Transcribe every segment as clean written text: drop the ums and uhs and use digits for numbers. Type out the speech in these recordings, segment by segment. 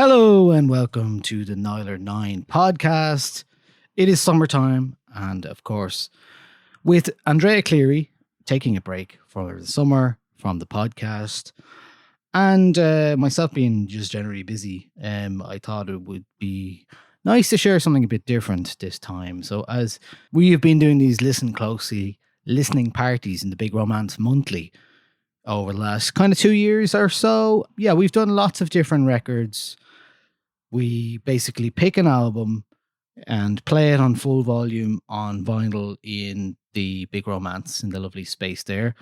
Hello and welcome to the Niler 9 podcast. It is summertime, and of course, with Andrea Cleary taking a break for the summer from the podcast, and myself being just generally busy, I thought it would be nice to share something a bit different this time. So, as we have been doing these Listen Closely listening parties in the Big Romance Monthly over the last kind of 2 years or so, yeah, we've done lots of different records. We basically pick an album and play it on full volume on vinyl in the Big Romance in the lovely space there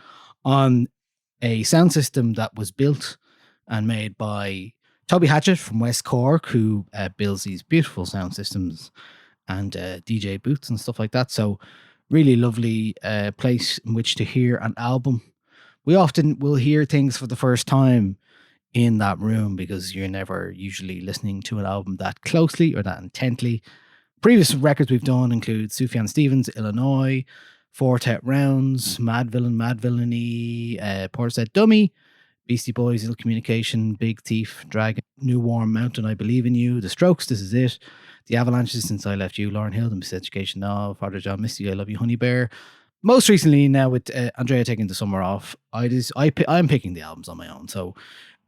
on a sound system that was built and made by Toby Hatchett from West Cork, who builds these beautiful sound systems and DJ booths and stuff like that. So really lovely place in which to hear an album. We often will hear things for the first time in that room because you're never usually listening to an album that closely or that intently. Previous records we've done include Sufjan Stevens, Illinois, Fortet Rounds, Mad Villain, Mad Villainy, Portishead Dummy, Beastie Boys, Ill Communication, Big Thief, Dragon, New Warm Mountain, I Believe in You, The Strokes, This Is It, The Avalanches, Since I Left You, Lauryn Hill, The Miseducation Now, Father John Misty, I Love You, Honey Bear. Most recently, now with Andrea taking the summer off, I'm picking the albums on my own. So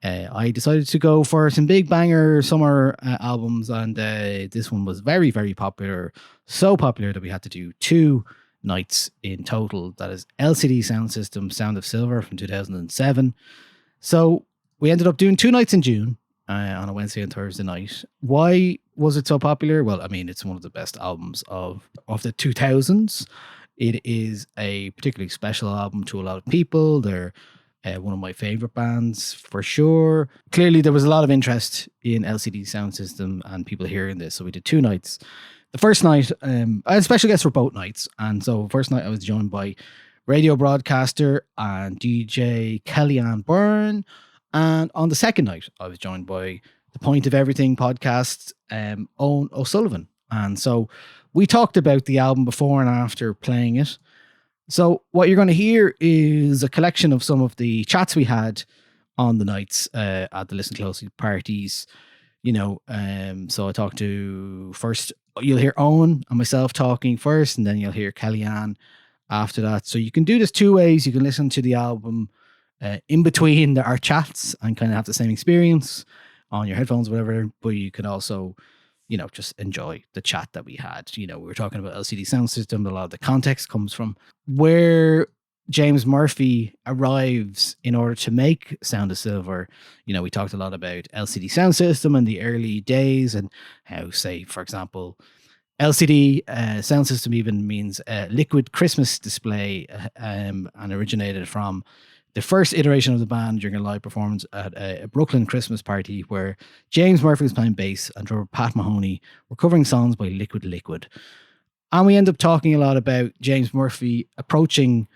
I decided to go for some big banger summer albums, and this one was very, very popular. So popular that we had to do 2 nights in total. That is LCD Soundsystem, Sound of Silver from 2007. So we ended up doing 2 nights in June on a Wednesday and Thursday night. Why was it so popular? Well, I mean, it's one of the best albums of the 2000s. It is a particularly special album to a lot of people. They're one of my favorite bands for sure. Clearly, there was a lot of interest in LCD Soundsystem and people hearing this. So we did 2 nights. The first night, I had special guests for both nights. And so first night I was joined by radio broadcaster and DJ Kelly-Anne Byrne. And on the second night, I was joined by the Point of Everything podcast, Eoghan O'Sullivan. And so we talked about the album before and after playing it. So what you're going to hear is a collection of some of the chats we had on the nights at the Listen Closely parties. So I talked to first, you'll hear Eoghan and myself talking first, and then you'll hear Kelly-Anne after that. So you can do this 2 ways. You can listen to the album in between our chats and kind of have the same experience on your headphones, whatever, but you can also just enjoy the chat that we had. We were talking about LCD Soundsystem. A lot of the context comes from where James Murphy arrives in order to make Sound of Silver. We talked a lot about LCD Soundsystem in the early days and how, say, for example, LCD Soundsystem even means liquid Christmas display and originated from the first iteration of the band during a live performance at a Brooklyn Christmas party where James Murphy was playing bass and drummer Pat Mahoney were covering songs by Liquid. And we end up talking a lot about James Murphy approaching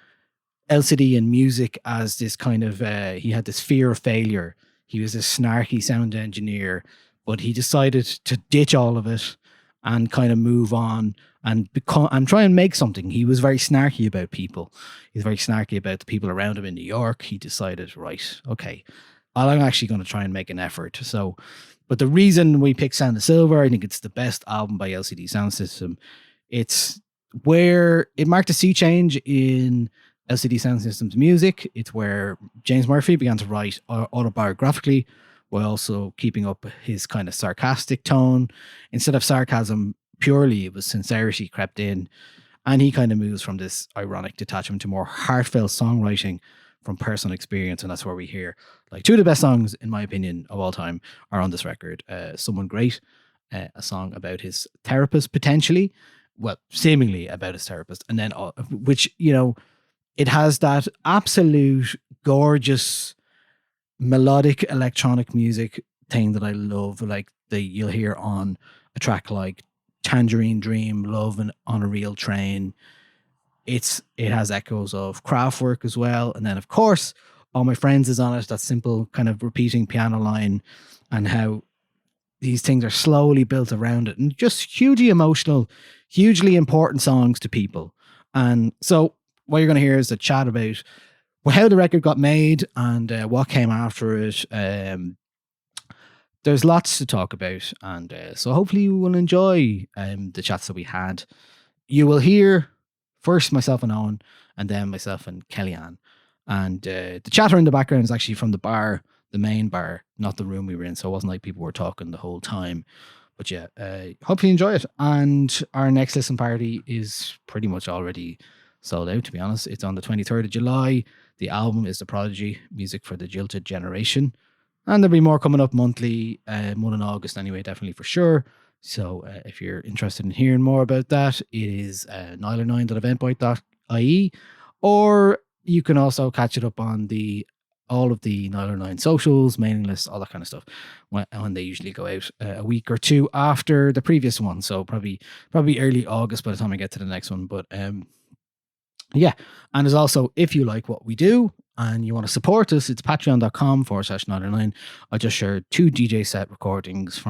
LCD and music as this kind of, he had this fear of failure. He was a snarky sound engineer, but he decided to ditch all of it and kind of move on and try and make something. He was very snarky about people. He's very snarky about the people around him in New York. He decided, right, okay, I'm actually going to try and make an effort. So, but the reason we picked Sound of Silver, I think it's the best album by LCD Soundsystem. It's where it marked a sea change in LCD Soundsystem's music. It's where James Murphy began to write autobiographically while also keeping up his kind of sarcastic tone. Instead of sarcasm purely, it was sincerity crept in. And he kind of moves from this ironic detachment to more heartfelt songwriting from personal experience. And that's where we hear like 2 of the best songs, in my opinion, of all time are on this record. Someone Great, a song about his therapist, potentially. Well, seemingly about his therapist. And then, which, it has that absolute gorgeous melodic electronic music thing that I love, like you'll hear on a track like Tangerine Dream, Love and on a Real Train. It has echoes of Kraftwerk as well, and then of course All My Friends is on it. That simple kind of repeating piano line, and how these things are slowly built around it, and just hugely emotional, hugely important songs to people. And so what you're going to hear is a chat about how the record got made and what came after it. there's lots to talk about, and so hopefully you will enjoy the chats that we had. You will hear first myself and Eoghan, and then myself and Kelly-Anne. And the chatter in the background is actually from the bar, the main bar, not the room we were in. So it wasn't like people were talking the whole time. But yeah, hopefully you enjoy it. And our next listen party is pretty much already sold out, to be honest. It's on the 23rd of July. The album is The Prodigy, Music for the Jilted Generation. And there'll be more coming up monthly, one in August anyway, definitely for sure. So if you're interested in hearing more about that, it is nialler9.eventbrite.ie, or you can also catch it up on all of the Nialler 9 socials, mailing lists, all that kind of stuff, when they usually go out a week or two after the previous one. So probably early August by the time I get to the next one. But yeah, and there's also, if you like what we do and you want to support us, it's patreon.com/Nialler9. I just shared 2 DJ set recordings,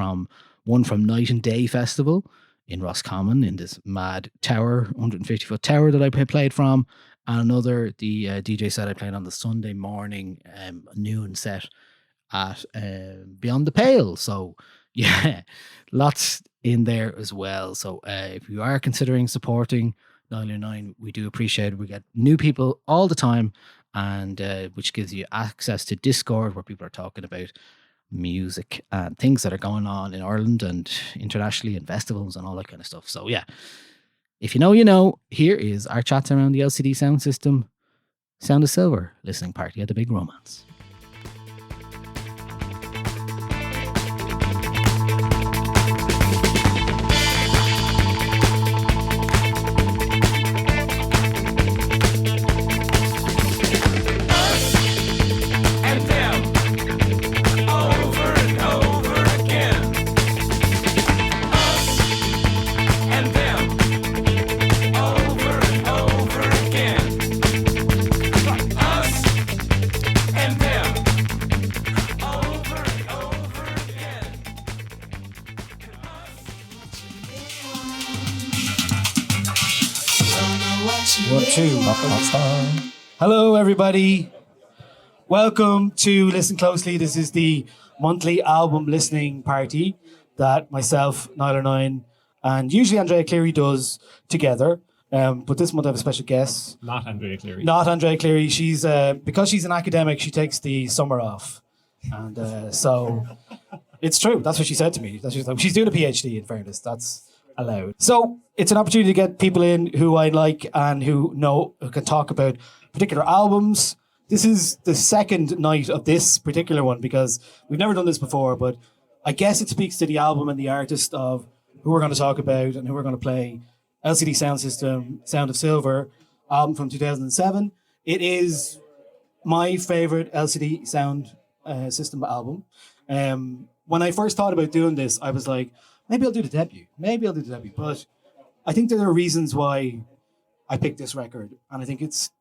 one from Night and Day Festival in Roscommon, in this mad tower, 150-foot tower that I played from, and another, the DJ set I played on the Sunday morning noon set at Beyond the Pale. So yeah, lots in there as well. So if you are considering supporting Nialler 9, we do appreciate it. We get new people all the time, and which gives you access to Discord, where people are talking about music and things that are going on in Ireland and internationally, and festivals and all that kind of stuff. So yeah, if you know, you know. Here is our chats around the LCD Soundsystem Sound of Silver listening party at the Big Romance. Hello, everybody. Welcome to Listen Closely. This is the monthly album listening party that myself, Nialler 9, and usually Andrea Cleary does together. But this month I have a special guest. Not Andrea Cleary. Not Andrea Cleary. She's because she's an academic, she takes the summer off. And so it's true. That's what she said to me. She's doing a PhD, in fairness. That's allowed. So it's an opportunity to get people in who I like and who can talk about particular albums. This is the second night of this particular one because we've never done this before, but I guess it speaks to the album and the artist of who we're going to talk about and who we're going to play. LCD Soundsystem, Sound of Silver, album from 2007. It is my favorite LCD Sound System album. When I first thought about doing this, I was like, maybe I'll do the debut. But I think there are reasons why I picked this record. And I think it's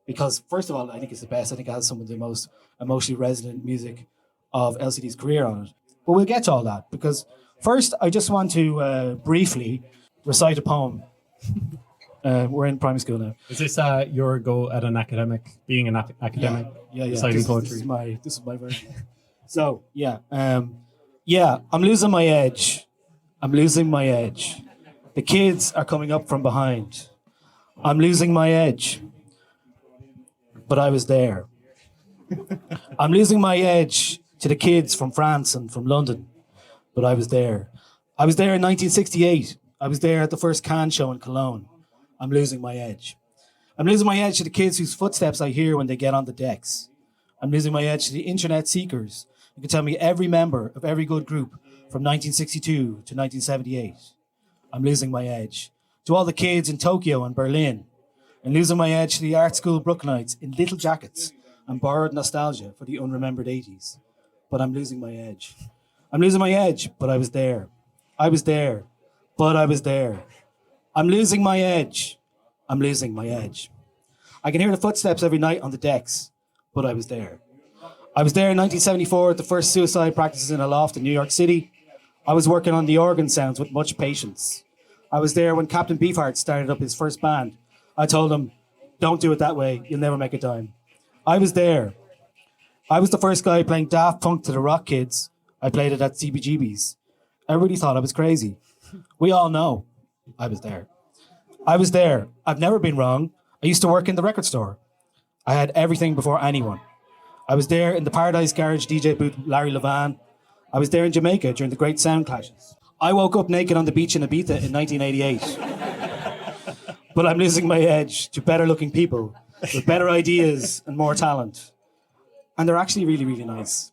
because, first of all, I think it's the best. I think it has some of the most emotionally resonant music of LCD's career on it. But we'll get to all that because first, I just want to briefly recite a poem. We're in primary school now. Is this your go at an academic, being an academic, reciting poetry? This is my version. So, yeah. I'm losing my edge. The kids are coming up from behind. I'm losing my edge. But I was there. I'm losing my edge to the kids from France and from London. But I was there. I was there in 1968. I was there at the first Cannes show in Cologne. I'm losing my edge. I'm losing my edge to the kids whose footsteps I hear when they get on the decks. I'm losing my edge to the internet seekers who can tell me every member of every good group from 1962 to 1978. I'm losing my edge to all the kids in Tokyo and Berlin. I'm losing my edge to the art school Brooklynites in little jackets and borrowed nostalgia for the unremembered 80s. But I'm losing my edge. I'm losing my edge, but I was there. But I was there. I'm losing my edge. I can hear the footsteps every night on the decks, but I was there. I was there in 1974 at the first suicide practices in a loft in New York City. I was working on the organ sounds with much patience. I was there when Captain Beefheart started up his first band. I told him, don't do it that way, you'll never make a dime. I was there. I was the first guy playing Daft Punk to the rock kids. I played it at CBGB's. Everybody thought I was crazy. We all know I was there. I was there. I've never been wrong. I used to work in the record store. I had everything before anyone. I was there in the Paradise Garage DJ booth with Larry Levan. I was there in Jamaica during the Great Sound Clashes. I woke up naked on the beach in Ibiza in 1988. But I'm losing my edge to better looking people with better ideas and more talent. And they're actually really, really nice.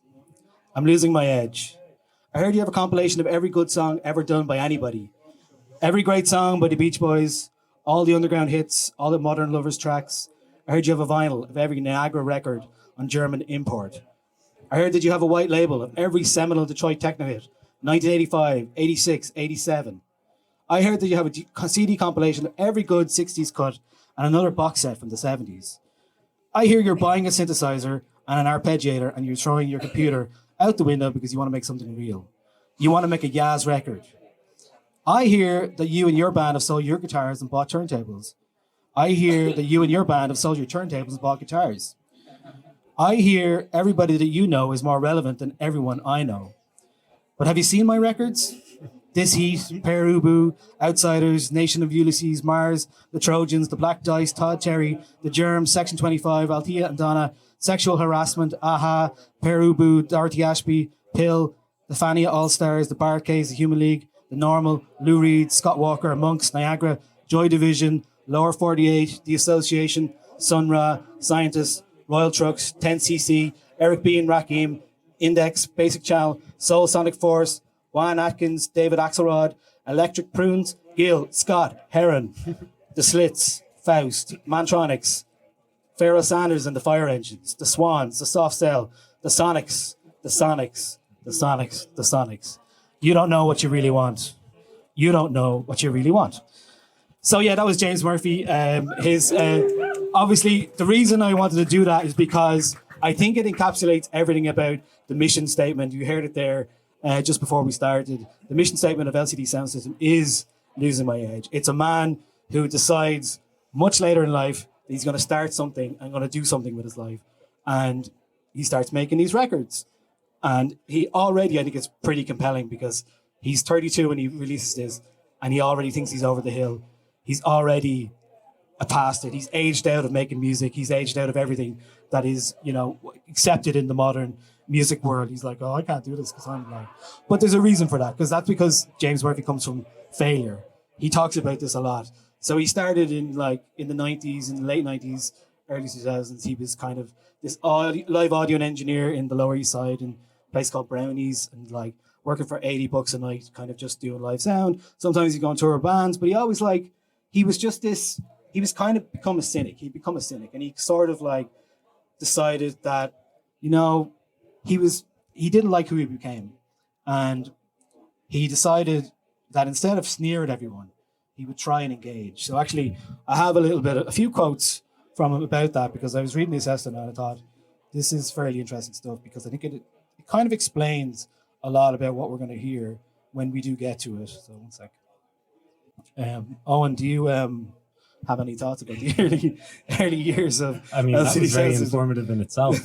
I'm losing my edge. I heard you have a compilation of every good song ever done by anybody. Every great song by the Beach Boys, all the underground hits, all the Modern Lovers tracks. I heard you have a vinyl of every Niagara record on German import. I heard that you have a white label of every seminal Detroit techno hit, 1985, 86, 87. I heard that you have a CD compilation of every good 60s cut and another box set from the 70s. I hear you're buying a synthesizer and an arpeggiator and you're throwing your computer out the window because you want to make something real. You want to make a Yaz record. I hear that you and your band have sold your guitars and bought turntables. I hear that you and your band have sold your turntables and bought guitars. I hear everybody that you know is more relevant than everyone I know. But have you seen my records? This Heat, Perubu, Outsiders, Nation of Ulysses, Mars, The Trojans, The Black Dice, Todd Terry, The Germs, Section 25, Althea and Donna, Sexual Harassment, Aha, Perubu, Dorothy Ashby, Pill, The Fania All-Stars, The Barcades, The Human League, The Normal, Lou Reed, Scott Walker, Monks, Niagara, Joy Division, Lower 48, The Association, Sun Ra, Scientists, Royal Trucks, 10cc, Eric B. and Rakim, Index, Basic Channel, Soul Sonic Force, Juan Atkins, David Axelrod, Electric Prunes, Gil, Scott, Heron, The Slits, Faust, Mantronics, Pharaoh Sanders and the Fire Engines, The Swans, The Soft Cell, The Sonics, The Sonics, The Sonics, The Sonics. You don't know what you really want. You don't know what you really want. So yeah, that was James Murphy. Obviously, the reason I wanted to do that is because I think it encapsulates everything about the mission statement. You heard it there just before we started. The mission statement of LCD Soundsystem is losing my edge. It's a man who decides much later in life that he's going to start something and going to do something with his life. And he starts making these records. And he already, I think it's pretty compelling because he's 32 when he releases this and he already thinks he's over the hill. He's already past it. He's aged out of making music. He's aged out of everything that is, accepted in the modern music world. He's like, oh, I can't do this because I'm blind. But there's a reason for that, because that's because James Murphy comes from failure. He talks about this a lot. So he started in the 90s, in the late 90s, early 2000s. He was kind of this live audio engineer in the Lower East Side in a place called Brownies, and working for $80 a night, kind of just doing live sound. Sometimes he'd go on tour with bands, but he was kind of become a cynic. He'd become a cynic, and he sort of decided that, he didn't like who he became. And he decided that instead of sneer at everyone, he would try and engage. So actually, I have a few quotes from him about that, because I was reading this yesterday and I thought, this is fairly interesting stuff, because I think it kind of explains a lot about what we're going to hear when we do get to it. So one sec. Owen, do you have any thoughts about the early years of that LCD was very Soundsystem? informative in itself.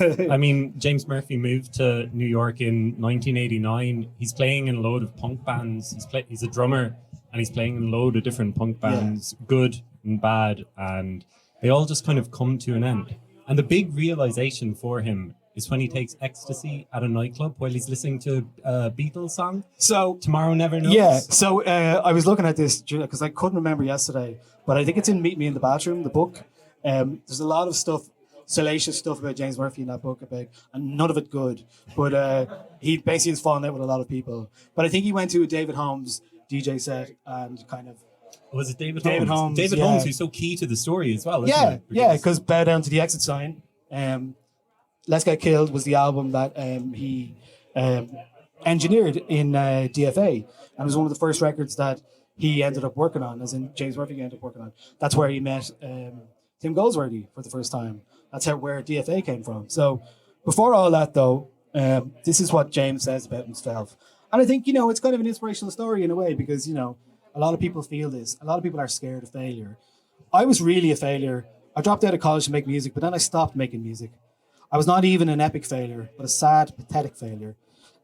James Murphy moved to New York in 1989. He's playing in a load of punk bands. He's a drummer, and he's playing in a load of different punk bands, good and bad, and they all just kind of come to an end. And the big realization for him is when he takes ecstasy at a nightclub while he's listening to a Beatles song. So Tomorrow Never Knows. Yeah, so I was looking at this because I couldn't remember yesterday, but I think it's in Meet Me in the Bathroom, the book. There's a lot of stuff, salacious stuff about James Murphy in that book, and none of it good. But he basically has fallen out with a lot of people. But I think he went to a David Holmes DJ set and kind of... Was it David David Holmes? Holmes, David yeah. Holmes, who's so key to the story as well, isn't Yeah, because Bow Down to the Exit Sign. Let's Get Killed was the album that he engineered in DFA, and it was one of the first records that he ended up working on, as in James Murphy ended up working on. That's where he met Tim Goldsworthy for the first time. That's where DFA came from. So before all that, though, this is what James says about himself. And I think, it's kind of an inspirational story in a way, because, a lot of people feel this. A lot of people are scared of failure. I was really a failure. I dropped out of college to make music, but then I stopped making music. I was not even an epic failure, but a sad, pathetic failure.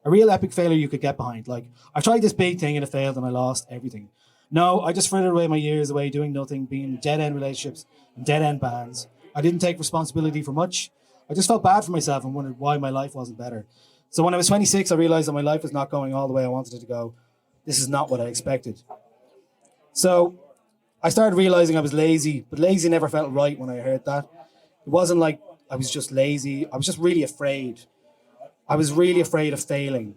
A real epic failure you could get behind. Like, I tried this big thing and it failed and I lost everything. No, I just frittered away my years away doing nothing, being in dead-end relationships and dead-end bands. I didn't take responsibility for much. I just felt bad for myself and wondered why my life wasn't better. So when I was 26, I realized that my life was not going all the way I wanted it to go. This is not what I expected. So I started realizing I was lazy, but lazy never felt right when I heard that. It wasn't like I was just lazy. I was just really afraid. I was really afraid of failing.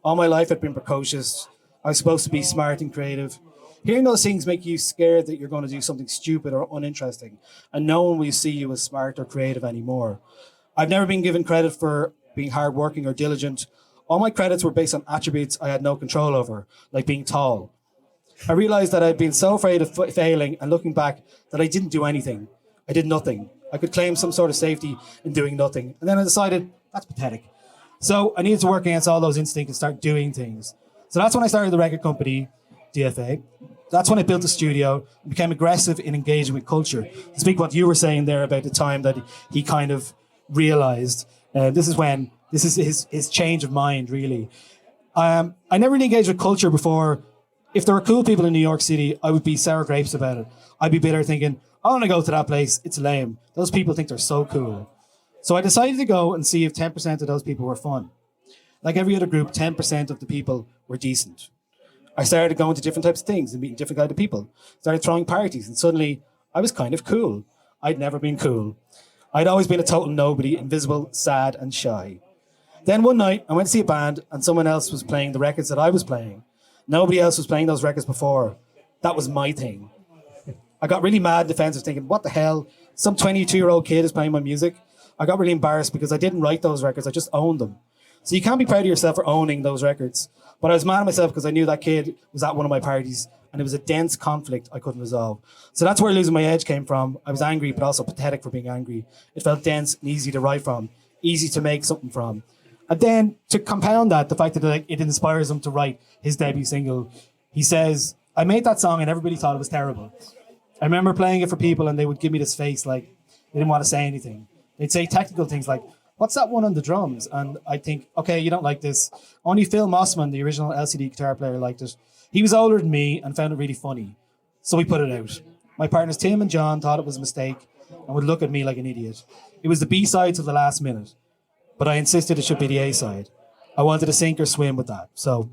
All my life I've been precocious. I was supposed to be smart and creative. Hearing those things make you scared that you're going to do something stupid or uninteresting, and no one will see you as smart or creative anymore. I've never been given credit for being hardworking or diligent. All my credits were based on attributes I had no control over, like being tall. I realized that I'd been so afraid of failing and looking back that I didn't do anything. I did nothing. I could claim some sort of safety in doing nothing. And then I decided, that's pathetic. So I needed to work against all those instincts and start doing things. So that's when I started the record company, DFA. That's when I built the studio and became aggressive in engaging with culture. To speak what you were saying there about the time that he kind of realized, this is his change of mind, really. I never really engaged with culture before. If there were cool people in New York City, I would be sour grapes about it. I'd be bitter thinking, I want to go to that place. It's lame. Those people think they're so cool. So I decided to go and see if 10% of those people were fun. Like every other group, 10% of the people were decent. I started going to different types of things and meeting different kinds of people. Started throwing parties, and suddenly I was kind of cool. I'd never been cool. I'd always been a total nobody, invisible, sad, and shy. Then one night, I went to see a band, and someone else was playing the records that I was playing. Nobody else was playing those records before. That was my thing. I got really mad and defensive, thinking, what the hell? Some 22-year-old kid is playing my music. I got really embarrassed because I didn't write those records. I just owned them. So you can't be proud of yourself for owning those records. But I was mad at myself because I knew that kid was at one of my parties and it was a dense conflict I couldn't resolve. So that's where Losing My Edge came from. I was angry, but also pathetic for being angry. It felt dense and easy to write from, easy to make something from. And then to compound that, the fact that it inspires him to write his debut single, he says, I made that song and everybody thought it was terrible. I remember playing it for people and they would give me this face like they didn't want to say anything. They'd say technical things like, what's that one on the drums? And I think, okay, you don't like this. Only Phil Mossman, the original LCD guitar player, liked it. He was older than me and found it really funny. So we put it out. My partners Tim and John thought it was a mistake and would look at me like an idiot. It was the B-sides of the last minute, but I insisted it should be the A-side. I wanted to sink or swim with that. So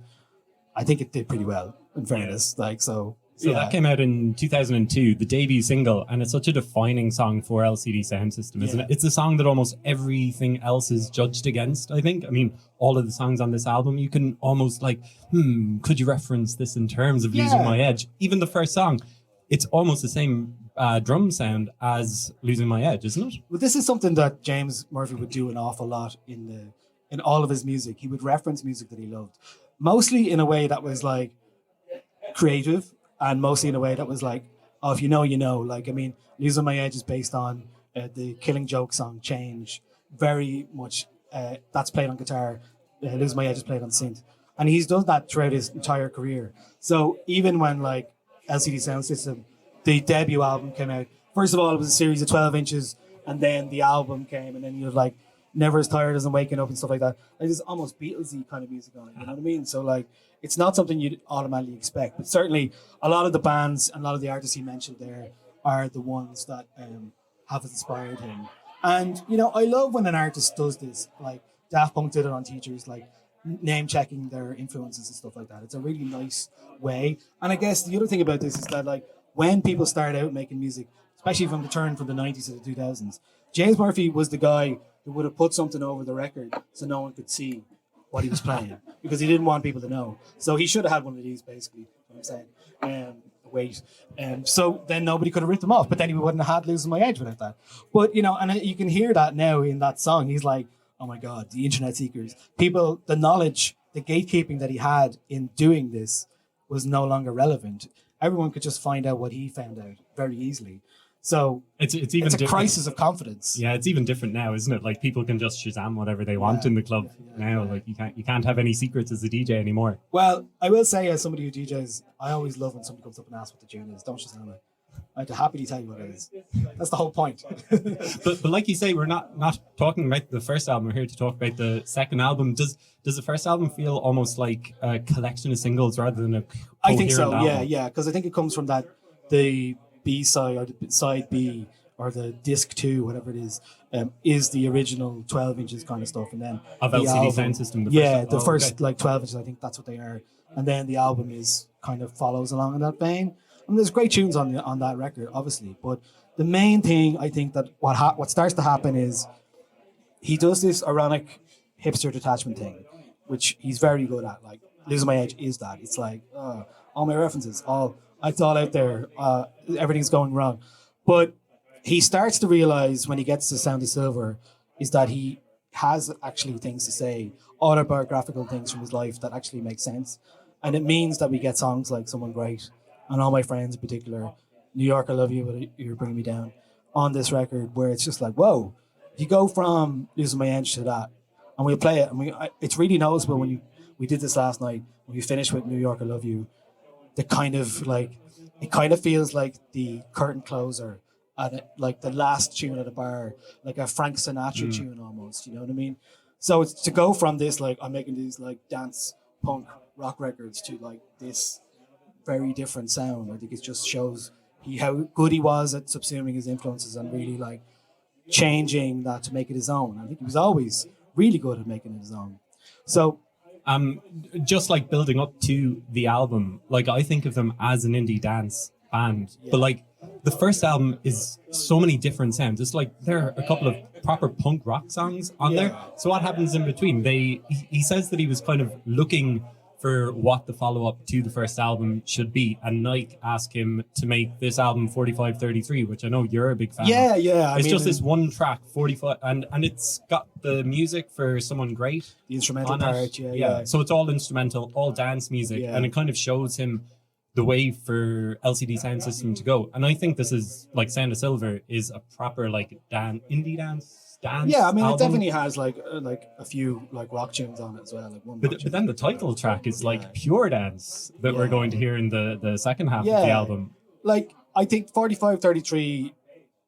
I think it did pretty well, in fairness. So that came out in 2002, the debut single, and it's such a defining song for LCD Soundsystem, isn't it? It's a song that almost everything else is judged against, I think. I mean, all of the songs on this album, you can almost could you reference this in terms of Losing My Edge? Even the first song, it's almost the same drum sound as Losing My Edge, isn't it? Well, this is something that James Murphy would do an awful lot in all of his music. He would reference music that he loved, mostly in a way that was like creative, and mostly in a way that was like, oh, if you know, you know. Like, I mean, Losing My Edge is based on the Killing Joke song Change. Very much, that's played on guitar. Losing My Edge is played on synth. And he's done that throughout his entire career. So even when like LCD Soundsystem, the debut album came out, first of all, it was a series of 12 inches, and then the album came, and then you're like, Never As Tired As I'm Waking Up and stuff like that. Like, there's almost Beatles-y kind of music on it, you know what I mean? So like, it's not something you'd automatically expect, but certainly a lot of the bands and a lot of the artists he mentioned there are the ones that have inspired him. And, you know, I love when an artist does this, like Daft Punk did it on Teachers, like name-checking their influences and stuff like that. It's a really nice way. And I guess the other thing about this is that, like, when people start out making music, especially from the turn from the 90s to the 2000s, James Murphy was the guy who would have put something over the record so no one could see what he was playing because he didn't want people to know. So he should have had one of these, basically, what I'm saying. So then nobody could have ripped him off, but then he wouldn't have had Losing My Edge without that. But, you know, and you can hear that now in that song. He's like, oh my God, the internet seekers. People, the knowledge, the gatekeeping that he had in doing this was no longer relevant. Everyone could just find out what he found out very easily. So it's a crisis of confidence. Yeah, it's even different now, isn't it? Like, people can just Shazam whatever they want in the club now. Like, you can't have any secrets as a DJ anymore. Well, I will say, as somebody who DJs, I always love when somebody comes up and asks what the tune is. Don't Shazam it. I'd happily tell you what it is. That's the whole point. But like you say, we're not talking about the first album. We're here to talk about the second album. Does the first album feel almost like a collection of singles rather than a coherent I think so. album? Yeah, because I think it comes from that the B side or the side B or the disc 2, whatever it is the original 12 inches kind of stuff, and then Of the LCD album, Soundsystem. the first like 12 inches. I think that's what they are, and then the album is kind of follows along in that vein. I mean, there's great tunes on that record, obviously, but the main thing I think that what starts to happen is he does this ironic hipster detachment thing, which he's very good at. Like Losing My Edge is that. It's like all my references, it's all out there. Everything's going wrong, but he starts to realize when he gets to Sound of Silver is that he has actually things to say, autobiographical things from his life that actually make sense, and it means that we get songs like Someone Great and All My Friends in particular, New York, I Love You, but You're Bringing Me Down, on this record, where it's just like, whoa, you go from Losing My Edge to that, and we'll play it, and it's really noticeable when we did this last night, when we finished with New York, I Love You, it kind of feels like the curtain closer, and like the last tune at the bar, like a Frank Sinatra tune almost, you know what I mean? So it's to go from this, like, I'm making these like dance punk rock records to like this very different sound. I think it just shows how good he was at subsuming his influences and really like changing that to make it his own. I think he was always really good at making it his own. So just like building up to the album, like I think of them as an indie dance band, but like the first album is so many different sounds. It's like there are a couple of proper punk rock songs on there. So what happens in between? He says that he was kind of looking for what the follow-up to the first album should be, and Nike asked him to make this album 4533, which I know you're a big fan of. Yeah. It's just this one track, 45, and it's got the music for Someone Great. The instrumental part, yeah. So it's all instrumental, all dance music, and it kind of shows him the way for LCD Soundsystem to go. And I think this is, like, Sound of Silver is a proper, like, indie dance. Yeah, I mean, album. it definitely has like a few like rock tunes on it as well. Like one but then the title track is like pure dance that we're going to hear in the second half of the album. Like, I think 4533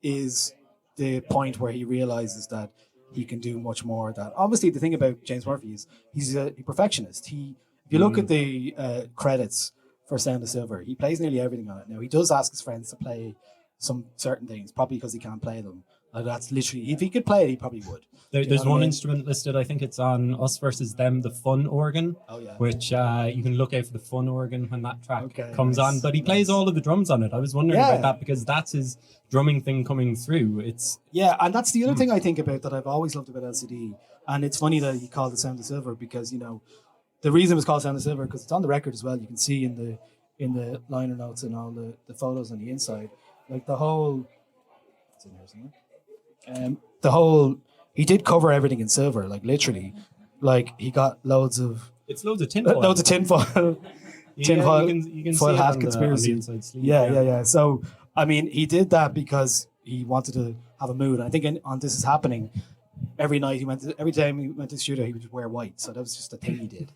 is the point where he realizes that he can do much more. That obviously the thing about James Murphy is he's a perfectionist. If you look at the credits for Sound of Silver, he plays nearly everything on it. Now, he does ask his friends to play some certain things, probably because he can't play them. That's literally, if he could play it, he probably would. There's one instrument listed, I think it's on Us Versus Them, the fun organ, which you can look out for the fun organ when that track comes on. But he plays all of the drums on it. I was wondering about that because that's his drumming thing coming through. And that's the other thing I think about that I've always loved about LCD. And it's funny that he called it Sound of Silver because, you know, the reason it was called Sound of Silver because it's on the record as well. You can see in the liner notes and all the photos on the inside, like the whole. It's in here somewhere. He did cover everything in silver, like literally, like he got loads of tinfoil, you can foil see hat it conspiracy. on the inside sleeve. Yeah. So I mean, he did that because he wanted to have a mood. And I think on This Is Happening, every time he went to the studio, he would just wear white. So that was just a thing he did.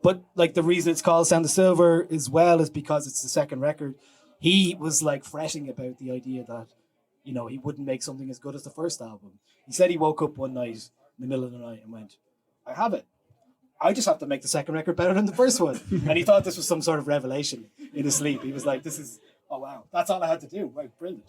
But like the reason it's called Sound of Silver as well is because it's the second record. He was like fretting about the idea that, you know, he wouldn't make something as good as the first album. He said he woke up one night in the middle of the night and went, I have it. I just have to make the second record better than the first one. And he thought this was some sort of revelation in his sleep. He was like, oh wow, that's all I had to do. Right, brilliant.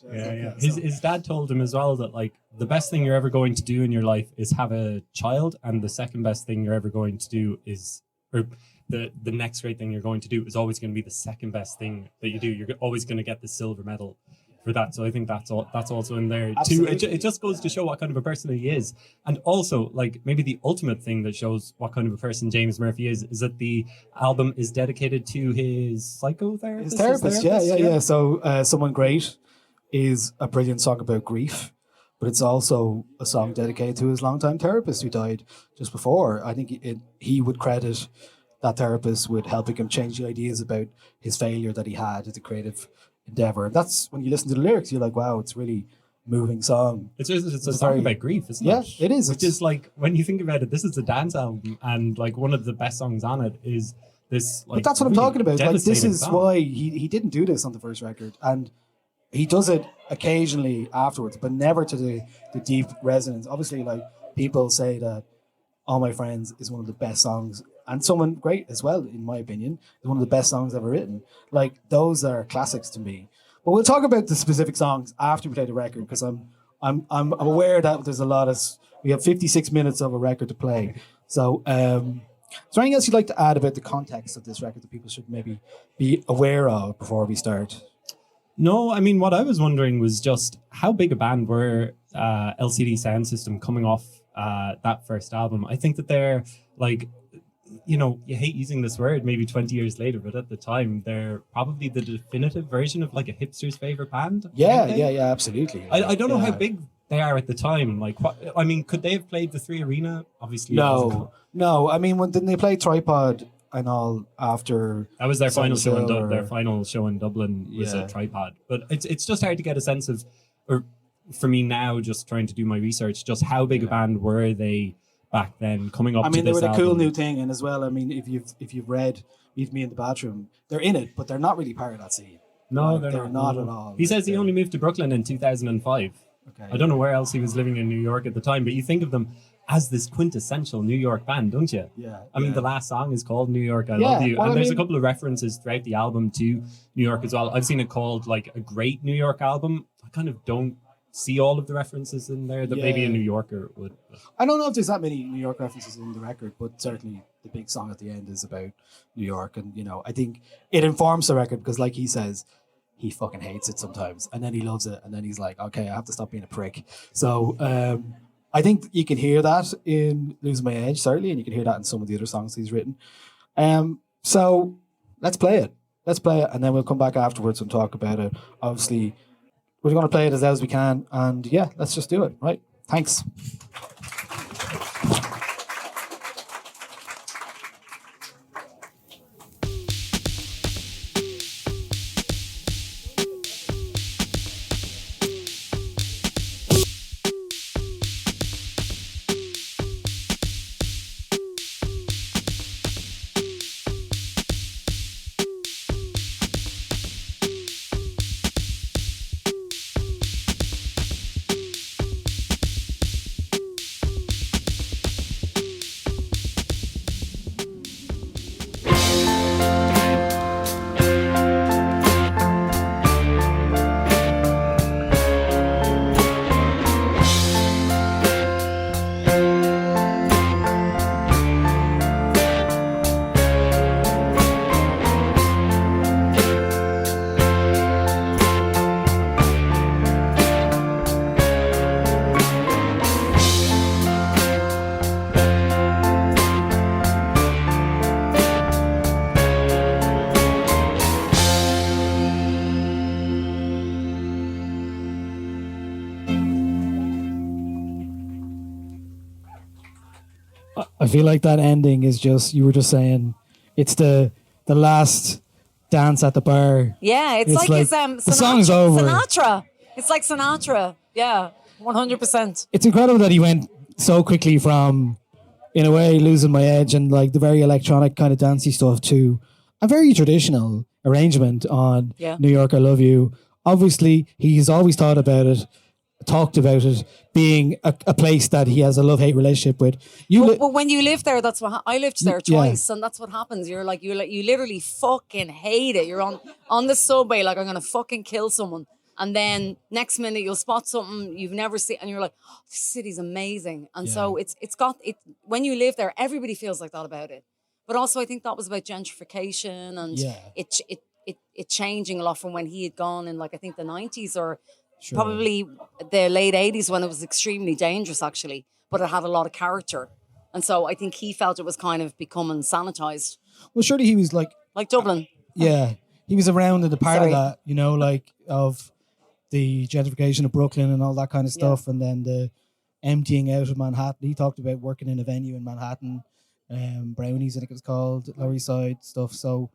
His dad told him as well that like the best thing you're ever going to do in your life is have a child, and the second best thing you're ever going to do is, or the next great thing you're going to do is always going to be the second best thing that you do. You're always going to get the silver medal for that. So I think that's also in there too. It just goes to show what kind of a person he is, and also like maybe the ultimate thing that shows what kind of a person James Murphy is that the album is dedicated to his psychotherapist. His therapist. Yeah. So Someone Great is a brilliant song about grief, but it's also a song dedicated to his longtime therapist who died just before. I think he would credit that therapist with helping him change the ideas about his failure that he had as a creative endeavor. That's when you listen to the lyrics, you're like, wow, it's really moving song. It's a song about grief, isn't it? Yeah, it is. Which is like, when you think about it, this is a dance album, and like one of the best songs on it is this. Like, but that's what I'm talking about. Like, this is song. why he didn't do this on the first record, and he does it occasionally afterwards, but never to the deep resonance. Obviously, like people say that All My Friends is one of the best songs, and someone great as well, in my opinion, is one of the best songs ever written. Like those are classics to me. But we'll talk about the specific songs after we play the record, because I'm aware that there's a lot of, we have 56 minutes of a record to play. So is there anything else you'd like to add about the context of this record that people should maybe be aware of before we start? No, I mean, what I was wondering was just how big a band were LCD Soundsystem coming off that first album. I think that they're like, you know, you hate using this word maybe 20 years later, but at the time they're probably the definitive version of like a hipster's favorite band. Yeah, absolutely. I don't know how big they are at the time. Like, what, I mean, could they have played the 3 Arena? Obviously, no. I mean, when didn't they play Tripod and all after? That was their final show in Or- their final show in Dublin was a Tripod. But it's just hard to get a sense of, or for me now, just trying to do my research, just how big a band were they back then coming up. I mean, to they this were the cool album. new thing, and as well, I mean, if you've read Meet Me in the Bathroom, they're in it, but they're not really part of that scene. No, Like, they're not no. at all. He says he only moved to Brooklyn in 2005. Okay. I don't know where else he was living in New York at the time, but you think of them as this quintessential New York band, don't you? Yeah. I mean, yeah. the last song is called New York, I Yeah, Love You. well, And I there's mean- a couple of references throughout the album to New York as well. I've seen it called like a great New York album. I kind of don't see all of the references in there that maybe a Yeah. New Yorker would. I don't know if there's that many New York references in the record, but certainly the big song at the end is about New York, and you know, I think it informs the record because, like he says, he fucking hates it sometimes, and then he loves it, and then he's like, okay, I have to stop being a prick. So I think you can hear that in Losing My Edge, certainly, and you can hear that in some of the other songs he's written. So let's play it. And then we'll come back afterwards and talk about it. Obviously, we're going to play it as loud as we can, and yeah, let's just do it, right? Thanks. I feel like that ending is just, you were just saying, it's the last dance at the bar. Yeah, it's It's like his like, Sinatra, the song's over. Sinatra. It's like Sinatra. Yeah, 100%. It's incredible that he went so quickly from, in a way, Losing My Edge and like the very electronic kind of dancey stuff to a very traditional arrangement on Yeah. New York, I Love You. Obviously, he's always talked about it being a place that he has a love-hate relationship with. But when you live there, that's what I lived there Yeah. twice, and that's what happens. You're like you literally fucking hate it. You're on the subway like, I'm gonna fucking kill someone, and then next minute you'll spot something you've never seen, and you're like, oh, this city's amazing. And so it's got it. When you live there, everybody feels like that about it. But also, I think that was about gentrification and it changing a lot from when he had gone in, like, I think the 90s or probably the late 80s, when it was extremely dangerous, actually, but it had a lot of character. And so I think he felt it was kind of becoming sanitized, Well, surely he was like Dublin. he was around in the part Sorry. of that, you know, like of the gentrification of Brooklyn and all that kind of stuff, and then the emptying out of Manhattan. He talked about working in a venue in Manhattan, Brownies, I think it was called, Lower East Side stuff. So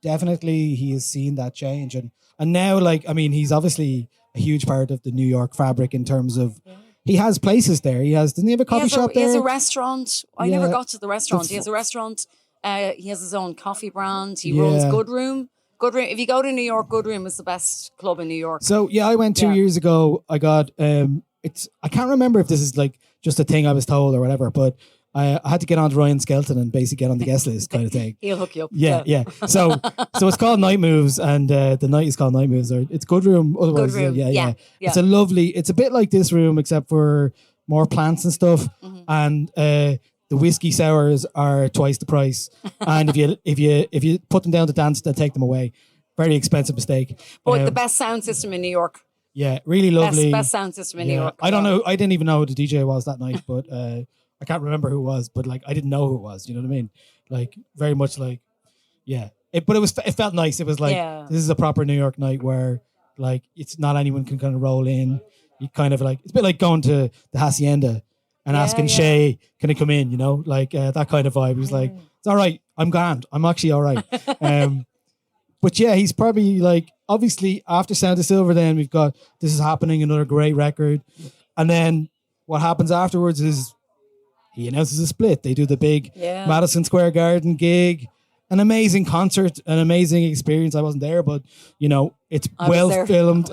definitely he has seen that change, and now, like, I mean, he's obviously a huge part of the New York fabric in terms of he has places there. Doesn't he have a coffee shop He there? has a restaurant. I never Yeah. got to the restaurant. He has a restaurant. He has his own coffee brand. He runs Yeah. Good Room, Good Room. If you go to New York, Good Room is the best club in New York. So yeah, I went 2 years ago. I got I can't remember if this is like just a thing I was told or whatever, but I had to get on to Ryan Skelton and basically get on the guest list kind of thing. He'll hook you up. Yeah. So it's called Night Moves, and the night is called Night Moves. Or it's Good Room. Otherwise, Good Room. Yeah. It's a lovely. It's a bit like this room, except for more plants and stuff. And the whiskey sours are twice the price. And if you put them down to dance, they'll take them away. Very expensive mistake. But the best sound system in New York. Yeah, really lovely. Best sound system in New York. I don't know. I didn't even know who the DJ was that night, but I can't remember who it was. But like, I didn't know who it was. You know what I mean? Like, very much like, yeah. It felt nice. It was like, this is a proper New York night where like it's not anyone can kind of roll in. You kind of like, it's a bit like going to the Hacienda and asking Shay, can I come in? You know, like that kind of vibe. He was like, it's all right. I'm grand. I'm actually all right. But yeah, he's probably like, obviously after Sound of Silver, then we've got This Is Happening, another great record. And then what happens afterwards is he announces a split. They do the big Madison Square Garden gig, an amazing concert, an amazing experience. I wasn't there, but you know, it's well filmed.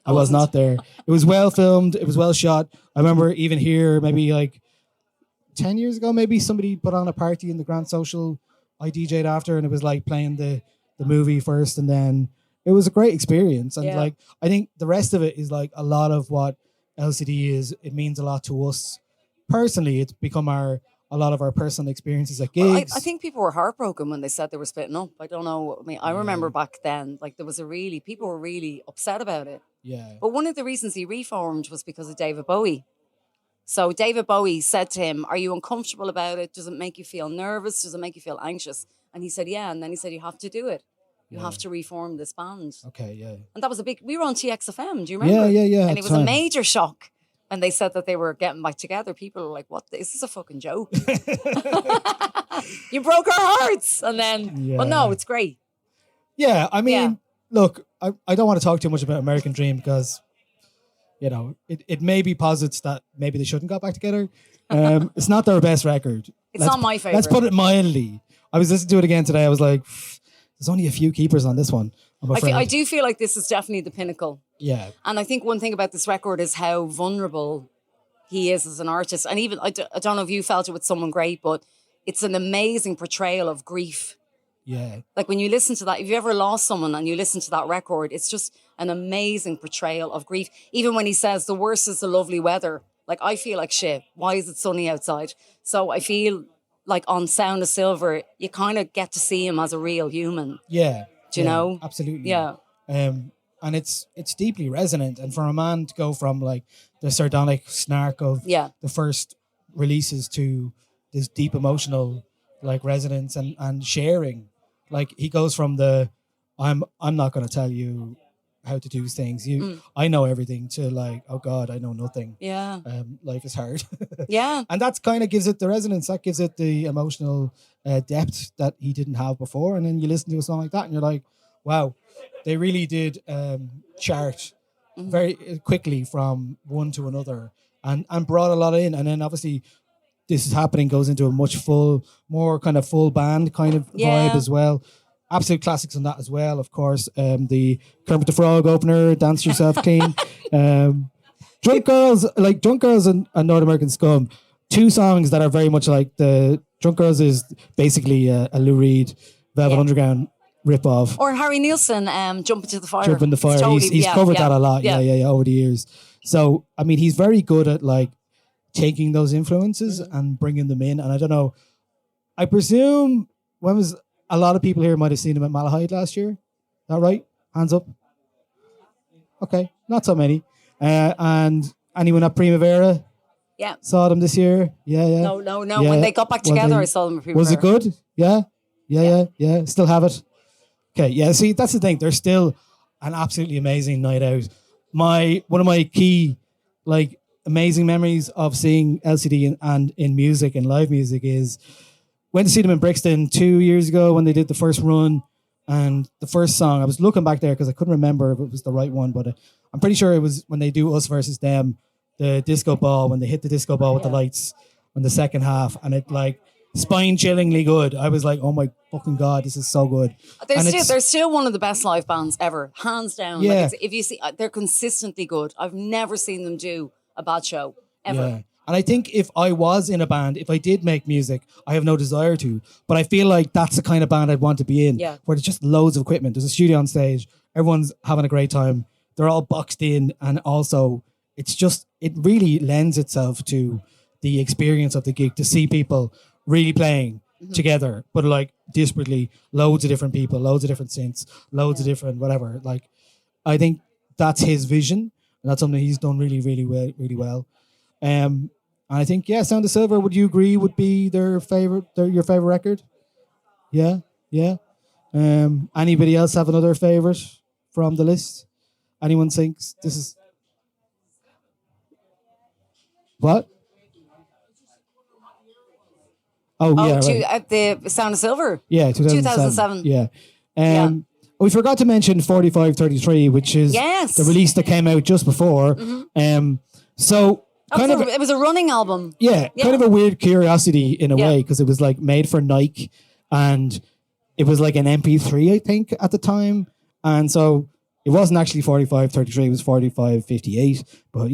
I was not there. It was well filmed. It was well shot. I remember even here, maybe like 10 years ago, maybe somebody put on a party in the Grand Social. I DJ'd after, and it was like playing the movie first, and then it was a great experience. And like, I think the rest of it is like a lot of what LCD is. It means a lot to us personally. It's become a lot of our personal experiences at gigs. Well, I think people were heartbroken when they said they were splitting up. I don't know. I mean, I remember back then, like people were really upset about it. Yeah. But one of the reasons he reformed was because of David Bowie. So David Bowie said to him, are you uncomfortable about it? Does it make you feel nervous? Does it make you feel anxious? And he said, yeah. And then he said, you have to do it. You have to reform this band. Okay, yeah. And that was we were on TXFM, do you remember? Yeah. And it was a major shock when they said that they were getting back together. People were like, what? Is this a fucking joke? You broke our hearts. And then, well, no, it's great. Yeah, I mean, look, I don't want to talk too much about American Dream because, you know, it may be posits that maybe they shouldn't got back together. It's not their best record. It's not my favorite. Let's put it mildly. I was listening to it again today. I was like, there's only a few keepers on this one. I do feel like this is definitely the pinnacle. Yeah. And I think one thing about this record is how vulnerable he is as an artist. And even, I don't know if you felt it with Someone Great, but it's an amazing portrayal of grief. Yeah. Like when you listen to that, if you ever lost someone and you listen to that record, it's just an amazing portrayal of grief. Even when he says the worst is the lovely weather, like I feel like shit, why is it sunny outside? So I feel like on Sound of Silver, you kind of get to see him as a real human. Yeah. Do you know? Absolutely. Yeah. And it's deeply resonant. And for a man to go from like the sardonic snark of the first releases to this deep emotional like resonance and sharing, like he goes from the I'm not going to tell you how to do things. I know everything to like, oh God, I know nothing. Yeah. Life is hard. Yeah. And that's kind of gives it the resonance. That gives it the emotional depth that he didn't have before. And then you listen to a song like that and you're like, wow, they really did chart very quickly from one to another and brought a lot in. And then obviously This Is Happening goes into a much more kind of full band kind of vibe as well. Absolute classics on that as well, of course. The Kermit the Frog opener, Dance Yourself Clean. Drunk Girls and North American Scum. Two songs that are very much like the Drunk Girls is basically a Lou Reed, Velvet Underground rip-off. Or Harry Nilsson, Jump Into the Fire. Jump in the Fire. Totally, he's covered that a lot. Yeah, over the years. So, I mean, he's very good at like taking those influences and bringing them in. And I don't know, I presume a lot of people here might have seen him at Malahide last year. Is that right? Hands up. Okay, not so many. And anyone at Primavera? Yeah. Saw them this year? Yeah. No. Yeah. When they got back together, I saw them at Primavera. Was it good? Yeah. Still have it? Okay, yeah, see, that's the thing. There's still an absolutely amazing night out. One of my key, like, amazing memories of seeing LCD and in music and live music is went to see them in Brixton 2 years ago when they did the first run, and the first song, I was looking back there because I couldn't remember if it was the right one, but I'm pretty sure it was when they do Us Versus Them, the disco ball, when they hit the disco ball with the lights in the second half, and it like spine-chillingly good. I was like, oh my fucking God, this is so good. They're still one of the best live bands ever, hands down. Yeah. Like if you see, they're consistently good. I've never seen them do a bad show ever. Yeah. And I think if I was in a band, if I did make music, I have no desire to, but I feel like that's the kind of band I'd want to be in, where there's just loads of equipment. There's a studio on stage. Everyone's having a great time. They're all boxed in. And also it really lends itself to the experience of the gig to see people really playing together, but like disparately, loads of different people, loads of different synths, loads of different whatever. Like, I think that's his vision, and that's something he's done really, really well, really well. And I think, Sound of Silver, would you agree, would be your favorite record? Yeah. Anybody else have another favorite from the list? Anyone thinks this is what? At the Sound of Silver. Yeah, 2007. Yeah. We forgot to mention 4533, which is the release that came out just before. So it was a running album. Yeah, kind of a weird curiosity in a way, because it was like made for Nike, and it was like an MP3, I think, at the time. And so it wasn't actually 4533, it was 4558, but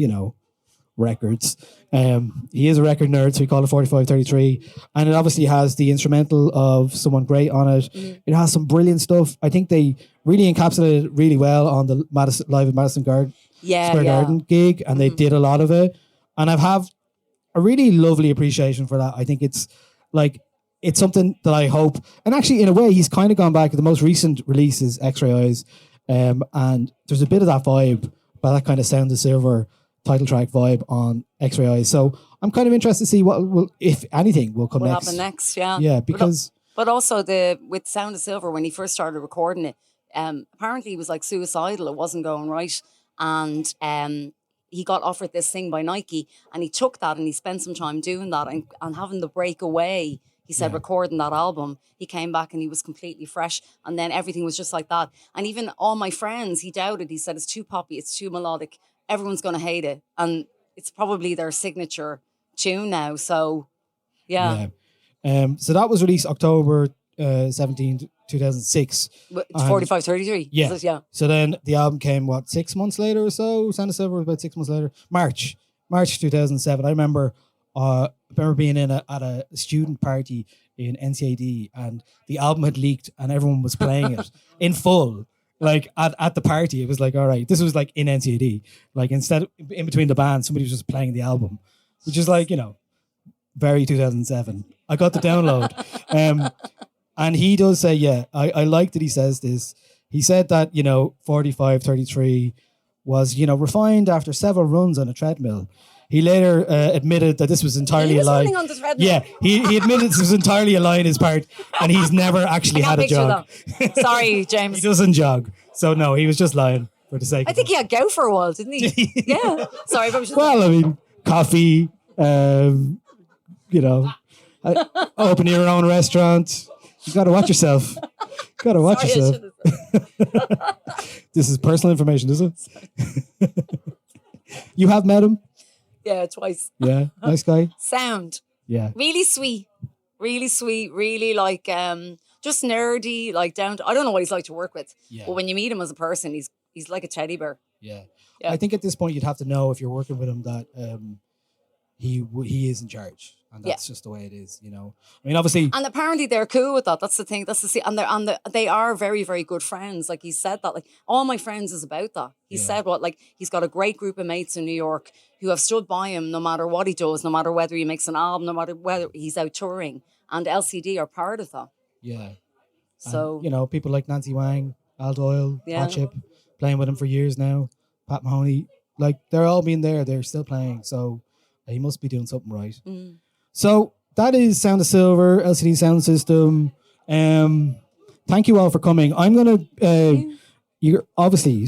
records. He is a record nerd, so we call it 4533. And it obviously has the instrumental of Someone Great on it. It has some brilliant stuff. I think they really encapsulated it really well on the live at Madison Square Garden gig, and they did a lot of it. And I have a really lovely appreciation for that. I think it's something that I hope, and actually in a way he's kind of gone back. The most recent release is X-Ray Eyes, and there's a bit of that vibe, by that kind of Sound of Silver title track vibe on X-Ray Eyes. So I'm kind of interested to see what will, if anything, will come next. Happen next, yeah. Yeah, because but also with Sound of Silver, when he first started recording it, apparently he was like suicidal. It wasn't going right, and he got offered this thing by Nike, and he took that and he spent some time doing that and having the break away. He said recording that album, he came back and he was completely fresh, and then everything was just like that. And even all my friends, he doubted. He said it's too poppy, it's too melodic. Everyone's going to hate it. And it's probably their signature tune now. So, yeah. So that was released October 17th, 2006. 4533. Yeah. So then the album came, 6 months later or so? Sound of Silver was about 6 months later. March 2007. I remember being at a student party in NCAD, and the album had leaked and everyone was playing it in full. Like at the party, it was like, all right, this was like in NCAD. Like instead, in between the band, somebody was just playing the album, which is like, very 2007. I got the download. And he does say, I like that he says this. He said that, 4533 was, refined after several runs on a treadmill. He later admitted that this was entirely a lie. Running on the treadmill. Yeah, he admitted this was entirely a lie on his part, and he's never actually had a jog. Sorry, James. He doesn't jog. So no, he was just lying for the sake. I think he had gout for a while, didn't he? Yeah. Sorry, but coffee. Open your own restaurant. You got to watch yourself. Got to watch yourself. This is personal information, is it? You have met him? Yeah, twice. Yeah, nice guy. Sound. Yeah. Really sweet, really like just nerdy, like down to, I don't know what he's like to work with. Yeah. But when you meet him as a person, he's like a teddy bear. Yeah. I think at this point you'd have to know, if you're working with him, that he is in charge. And that's just the way it is, I mean, obviously. And apparently they're cool with that. That's the thing. And they are very, very good friends. Like he said that, like all my friends is about that. He said he's got a great group of mates in New York who have stood by him no matter what he does, no matter whether he makes an album, no matter whether he's out touring. And LCD are part of that. Yeah. So. And, people like Nancy Wang, Al Doyle, Hot Chip, playing with him for years now. Pat Mahoney, like they're all being there. They're still playing. So he must be doing something right. Mm. So that is Sound of Silver, LCD Soundsystem. Thank you all for coming. I'm going to, you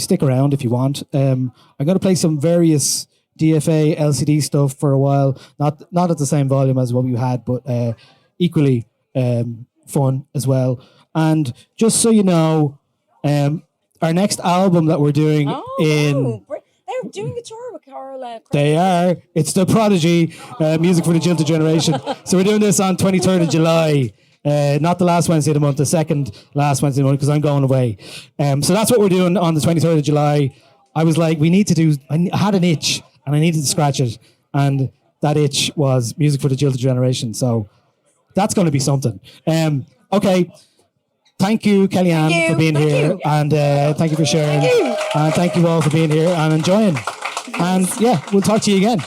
stick around if you want. I'm going to play some various DFA LCD stuff for a while. Not at the same volume as what we had, but equally fun as well. And just so you know, our next album that we're doing they're doing a tour with Carla. They are. It's the Prodigy, music for the jilted generation. So we're doing this on 23rd of July. Not the last Wednesday of the month, the second last Wednesday of the month, because I'm going away. So that's what we're doing on the 23rd of July. I was like, I had an itch and I needed to scratch it. And that itch was music for the jilted generation. So that's going to be something. Okay. Thank you, Kelly-Anne, for being here. And thank you for sharing. And thank you all for being here and enjoying. And yeah, we'll talk to you again.